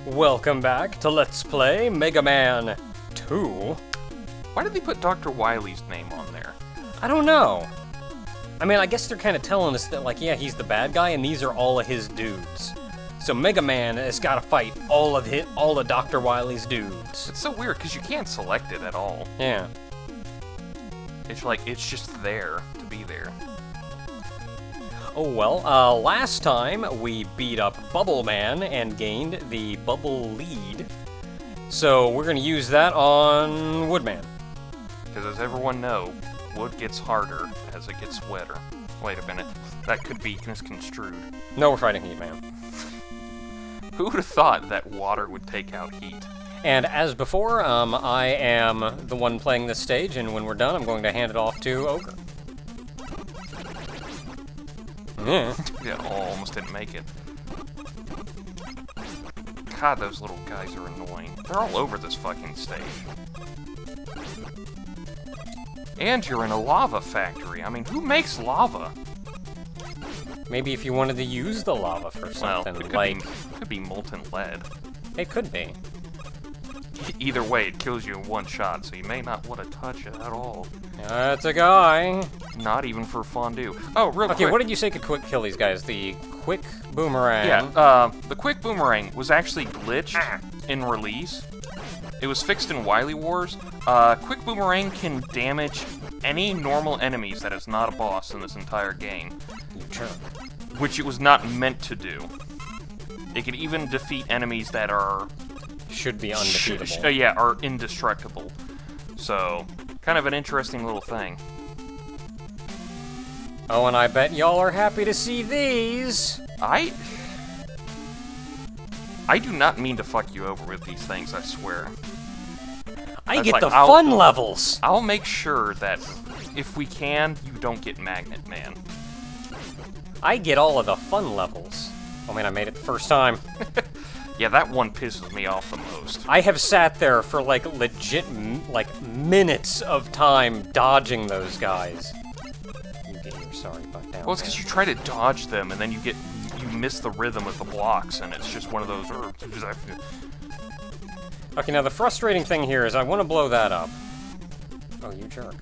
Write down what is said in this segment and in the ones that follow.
Welcome back to Let's Play Mega Man 2. Why did they put Dr. Wily's name on there? I don't know. I mean, I guess they're kind of telling us that, like, yeah, he's the bad guy, and these are all of his dudes. So Mega Man has got to fight all of Dr. Wily's dudes. It's so weird, because you can't select it at all. Yeah. It's like, it's just there to be there. Oh well, last time we beat up Bubble Man and gained the Bubble Lead. So we're gonna use that on Woodman. Because as everyone knows, wood gets harder as it gets wetter. Wait a minute, that could be misconstrued. No, we're fighting Heat Man. Who would have thought that water would take out heat? And as before, I am the one playing this stage, and when we're done, I'm going to hand it off to Ogre. Yeah. Yeah, almost didn't make it. God, those little guys are annoying. They're all over this fucking stage. And you're in a lava factory. I mean, who makes lava? Maybe if you wanted to use the lava for something, well, like... could be molten lead. It could be. Either way, it kills you in one shot, so you may not want to touch it at all. That's a guy. Not even for fondue. Oh, real quick. Okay, what did you say could quick kill these guys? The quick boomerang. Yeah, the quick boomerang was actually glitched in release. It was fixed in Wily Wars. Quick boomerang can damage any normal enemies that is not a boss in this entire game. You jerk. Which it was not meant to do. It can even defeat enemies that are... Should be undefeatable. Yeah, are indestructible. So, kind of an interesting little thing. Oh, and I bet y'all are happy to see these. I do not mean to fuck you over with these things, I swear. I get the fun levels. I'll make sure that if we can, you don't get Magnet Man. I get all of the fun levels. I mean, I made it the first time. Yeah, that one pisses me off the most. I have sat there for, like, legit, minutes of time dodging those guys. You get your sorry butt down. Well, it's because you try to dodge them, and then you miss the rhythm of the blocks, and it's just one of those... Okay, now the frustrating thing here is I want to blow that up. Oh, you jerk.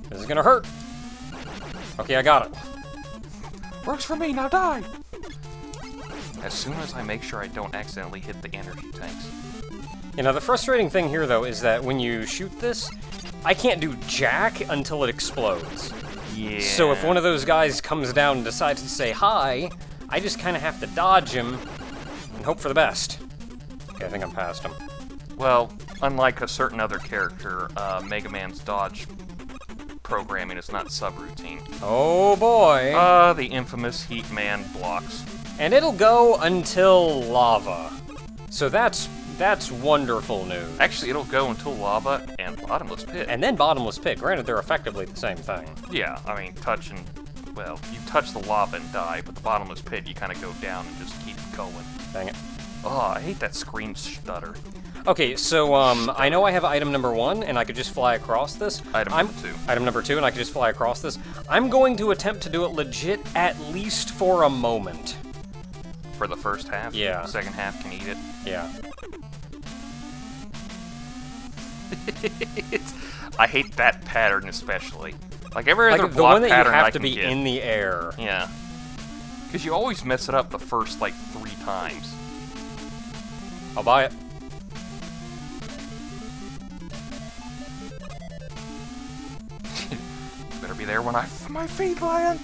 This is gonna hurt. Okay, I got it. Works for me, now die! As soon as I make sure I don't accidentally hit the energy tanks. You know, the frustrating thing here, though, is that when you shoot this, I can't do jack until it explodes. Yeah. So if one of those guys comes down and decides to say hi, I just kind of have to dodge him and hope for the best. Okay, I think I'm past him. Well, unlike a certain other character, Mega Man's dodge programming is not subroutine. Oh boy! The infamous Heat Man blocks. And it'll go until lava. So that's wonderful news. Actually, it'll go until lava and bottomless pit. And then bottomless pit. Granted, they're effectively the same thing. Yeah, I mean, well, you touch the lava and die, but the bottomless pit, you kind of go down and just keep going. Dang it. Oh, I hate that screen stutter. Okay, so, I know I have item number 1, and I could just fly across this. Item number 2, and I could just fly across this. I'm going to attempt to do it legit at least for a moment. For the first half? Yeah. The second half can eat it? Yeah. I hate that pattern especially. Like every other Like, the block one that you pattern have I to can be get. in the air. Yeah. Because you always mess it up the first, like, 3 times. I'll buy it. Better be there when my feet land.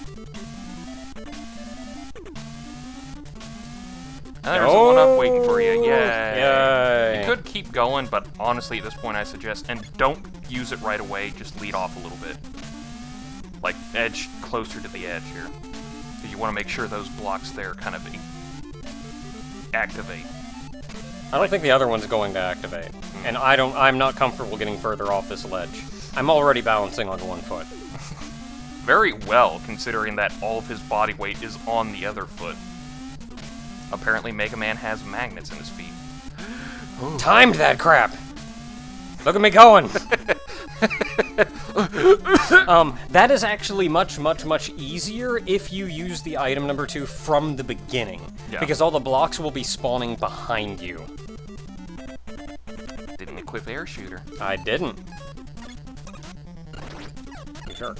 There's a one-up waiting for you. Yay. Yay. You could keep going, but honestly, at this point, I suggest, and don't use it right away, just lead off a little bit. Like, edge closer to the edge here. Because you want to make sure those blocks there kind of activate. I don't think the other one's going to activate. And I'm not comfortable getting further off this ledge. I'm already balancing on one foot. Very well, considering that all of his body weight is on the other foot. Apparently, Mega Man has magnets in his feet. Timed that crap! Look at me going! That is actually much easier if you use the item number 2 from the beginning. Yeah. Because all the blocks will be spawning behind you. Didn't equip air shooter. I didn't. You jerk.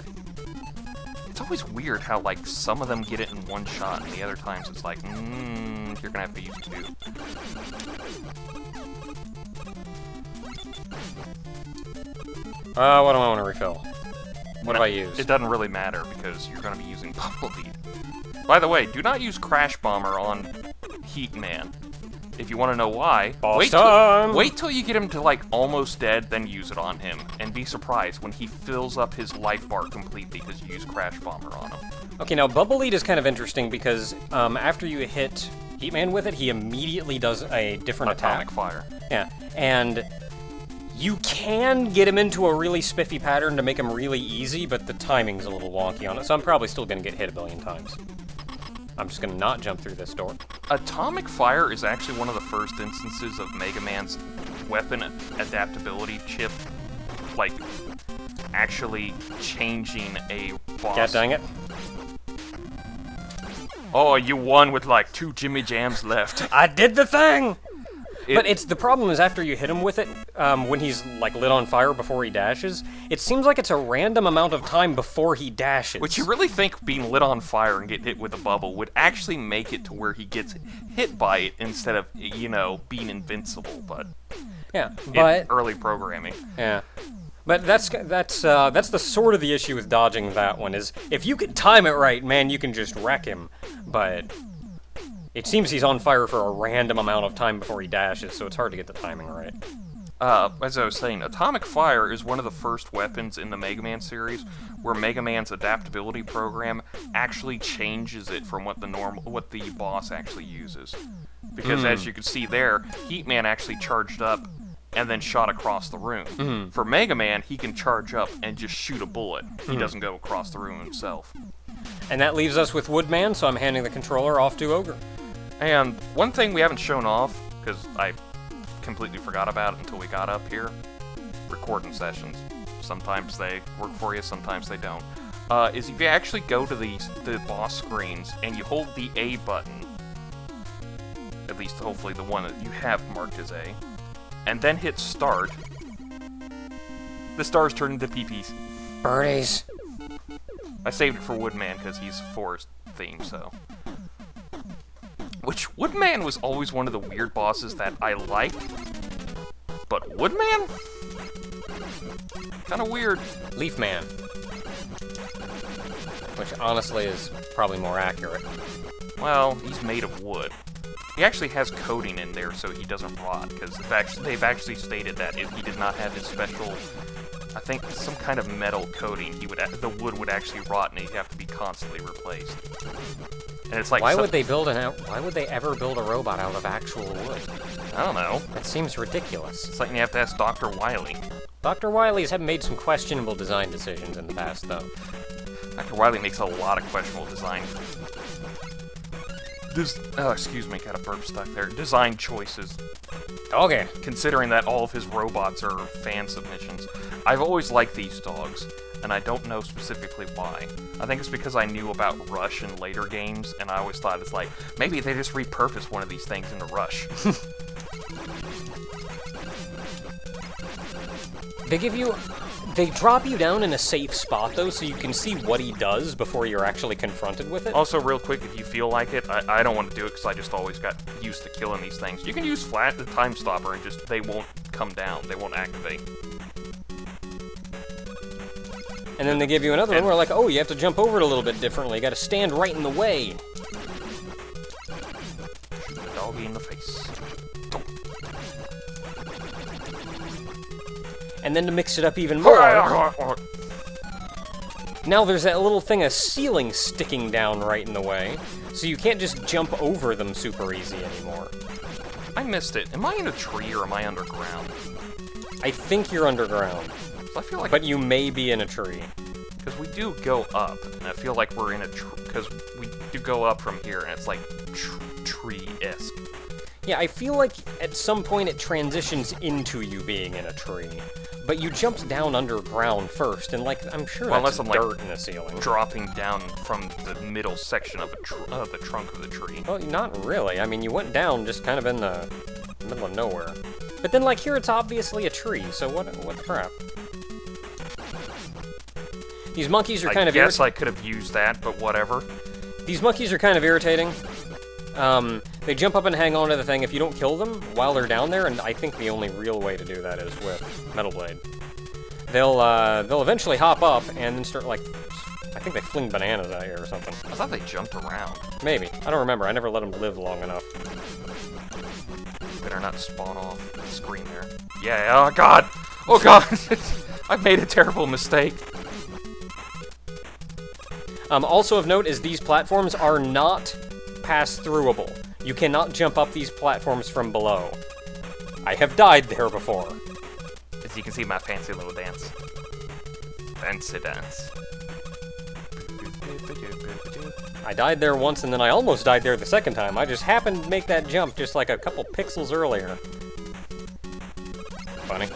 It's always weird how, like, some of them get it in one shot, and the other times it's like, you're gonna have to use 2. What do I want to refill? What do I use? It doesn't really matter, because you're gonna be using Bubble Lead. By the way, do not use Crash Bomber on Heat Man. If you want to know why, wait till you get him to, like, almost dead, then use it on him. And be surprised when he fills up his life bar completely because you use Crash Bomber on him. Okay, now Bubble Lead is kind of interesting because after you hit Heatman with it, he immediately does a different Atomic attack. Fire. Yeah, and you can get him into a really spiffy pattern to make him really easy, but the timing's a little wonky on it, so I'm probably still going to get hit a billion times. I'm just going to not jump through this door. Atomic Fire is actually one of the first instances of Mega Man's weapon adaptability chip, like, actually changing a boss. God dang it. Oh, you won with, like, 2 Jimmy Jams left. I did the thing! But it's the problem is after you hit him with it, when he's like lit on fire before he dashes, it seems like it's a random amount of time before he dashes. Which you really think being lit on fire and getting hit with a bubble would actually make it to where he gets hit by it instead of, you know, being invincible, but... Yeah, but... early programming. Yeah. But that's the sort of the issue with dodging that one, is if you can time it right, man, you can just wreck him. But it seems he's on fire for a random amount of time before he dashes, so it's hard to get the timing right. As I was saying, Atomic Fire is one of the first weapons in the Mega Man series where Mega Man's adaptability program actually changes it from what the boss actually uses. Because as you can see there, Heat Man actually charged up and then shot across the room. For Mega Man, he can charge up and just shoot a bullet. He doesn't go across the room himself. And that leaves us with Woodman, so I'm handing the controller off to Ogre. And one thing we haven't shown off, because I completely forgot about it until we got up here, recording sessions. Sometimes they work for you, sometimes they don't. Is if you actually go to the boss screens and you hold the A button, at least hopefully the one that you have marked as A, and then hit start, the stars turn into PPs. Birdies. I saved it for Woodman because he's forest themed, so. Which, Woodman was always one of the weird bosses that I liked, but Woodman? Kinda weird. Leaf Man. Which honestly is probably more accurate. Well, he's made of wood. He actually has coating in there so he doesn't rot, because they've actually stated that if he did not have his special, I think some kind of metal coating, the wood would actually rot and he'd have to be constantly replaced. And it's like why would they ever build a robot out of actual wood? I don't know. That seems ridiculous. It's like you have to ask Dr. Wily. Dr. Wily's have made some questionable design decisions in the past, though. Dr. Wily makes a lot of questionable design. Oh, excuse me, got a burp stuck there. Design choices. Okay. Considering that all of his robots are fan submissions. I've always liked these dogs, and I don't know specifically why. I think it's because I knew about Rush in later games, and I always thought it's like, maybe they just repurposed one of these things into Rush. They drop you down in a safe spot, though, so you can see what he does before you're actually confronted with it. Also, real quick, if you feel like it, I don't want to do it because I just always got used to killing these things. You can use the Time Stopper and just, they won't come down, they won't activate. And then they give you another one where like, oh, you have to jump over it a little bit differently. You gotta stand right in the way. Shoot the doggy in the face. And then to mix it up even more, now there's that little thing of ceiling sticking down right in the way, so you can't just jump over them super easy anymore. I missed it. Am I in a tree or am I underground? I think you're underground. I feel like, but you may be in a tree. Because we do go up, and I feel like we're in a because we do go up from here, and it's like tree-esque. Yeah, I feel like at some point it transitions into you being in a tree. But you jumped down underground first, and like, I'm sure Well, that's unless I'm, dirt in the ceiling. dropping down from the middle section of the trunk of the tree. Well, not really. I mean, you went down just kind of in the middle of nowhere. But then, like, here it's obviously a tree, so what crap? These monkeys are kind of I guess I could have used that, but whatever. These monkeys are kind of irritating. They jump up and hang on to the thing if you don't kill them while they're down there, and I think the only real way to do that is with Metal Blade. They'll eventually hop up and then start, like, I think they fling bananas at you or something. I thought they jumped around. Maybe. I don't remember. I never let them live long enough. Better not spawn off the screen there. Yeah, oh god! Oh god! I've made a terrible mistake. Also of note is these platforms are not pass-throughable. You cannot jump up these platforms from below. I have died there before. As you can see, my fancy little dance. Fancy dance. I died there once, and then I almost died there the second time. I just happened to make that jump just like a couple pixels earlier. Funny.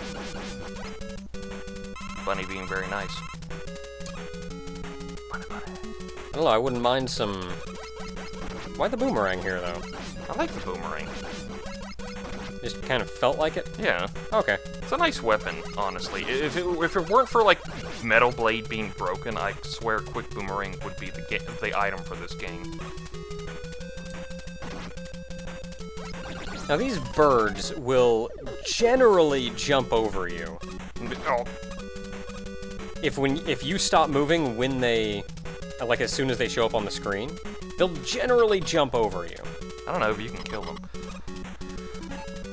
Bunny being very nice. Bunny. I don't know, I wouldn't mind some... Why the boomerang here, though? I like the boomerang. Just kind of felt like it? Yeah. Okay. It's a nice weapon, honestly. If it weren't for, like, Metal Blade being broken, I swear Quick Boomerang would be the item for this game. Now, these birds will generally jump over you. Oh, If you stop moving when they... Like, as soon as they show up on the screen, they'll generally jump over you. I don't know if you can kill them.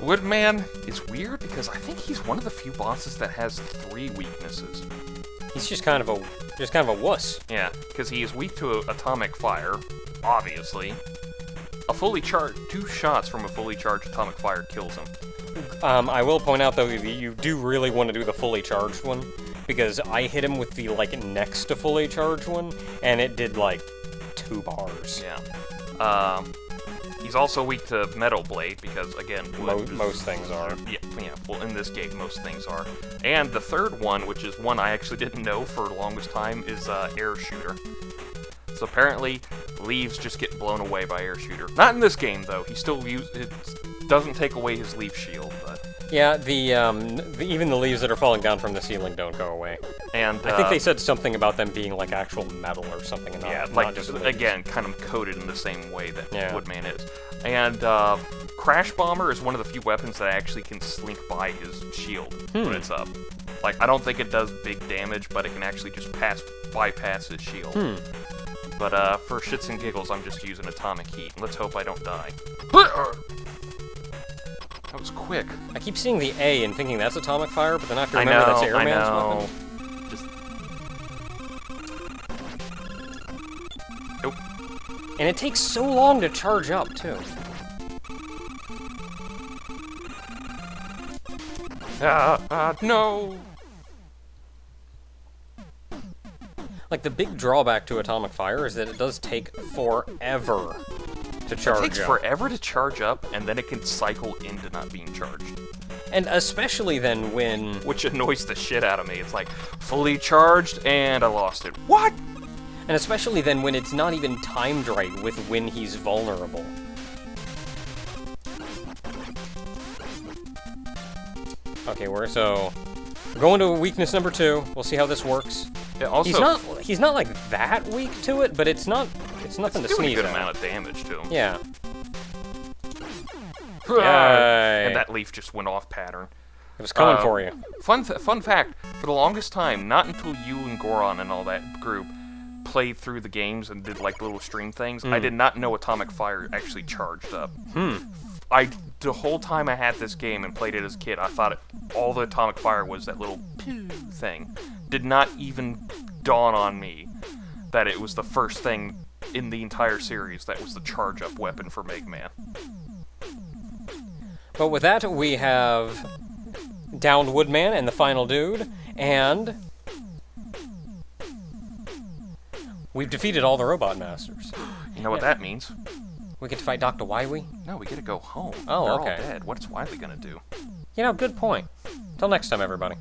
Woodman is weird because I think he's one of the few bosses that has 3 weaknesses. He's just kind of a wuss. Yeah, because he is weak to atomic fire, obviously. A fully charged 2 shots from a fully charged atomic fire kills him. I will point out, though, that you do really want to do the fully charged one, because I hit him with the, like, next to fully charged one, and it did, like, 2 bars. Yeah. He's also weak to Metal Blade, because, again... Most things are. Yeah, well, in this game, most things are. And the third one, which is one I actually didn't know for the longest time, is Air Shooter. So apparently, leaves just get blown away by Air Shooter. Not in this game, though. He still it doesn't take away his leaf shield, but... Yeah, even the leaves that are falling down from the ceiling don't go away. And I think they said something about them being like actual metal or something, and yeah, not like just leaves. again, kind of coated in the same way that Yeah. Woodman is. And Crash Bomber is one of the few weapons that actually can slink by his shield when it's up. Like, I don't think it does big damage, but it can actually just bypass his shield. But for shits and giggles, I'm just using Atomic Heat. Let's hope I don't die. That was quick. I keep seeing the A and thinking that's Atomic Fire, but then I have to remember that's Airman's weapon. Just... Nope. And it takes so long to charge up, too. No! Like, the big drawback to Atomic Fire is that it does take forever to charge up. It takes forever to charge up, and then it can cycle into not being charged. And especially then when... Which annoys the shit out of me. It's like, fully charged, and I lost it. What? And especially then when it's not even timed right with when he's vulnerable. Okay, we're going to weakness number 2. We'll see how this works. Yeah, also, he's not like that weak to it, but it's nothing to doing a sneeze good at. amount of damage to him. Yeah. And that leaf just went off pattern. It was coming for you. Fun fact, for the longest time, not until you and Goron and all that group played through the games and did like little stream things, I did not know Atomic Fire actually charged up. The whole time I had this game and played it as a kid, I thought all the Atomic Fire was that little thing. Did not even dawn on me that it was the first thing in the entire series that was the charge-up weapon for Mega Man. But with that, we have downed Woodman and the final dude, and we've defeated all the Robot Masters. You know what that means? We get to fight Dr. Wily? No, we get to go home. Oh, They're okay. all dead. What's Wily gonna do? You know, good point. Till next time, everybody.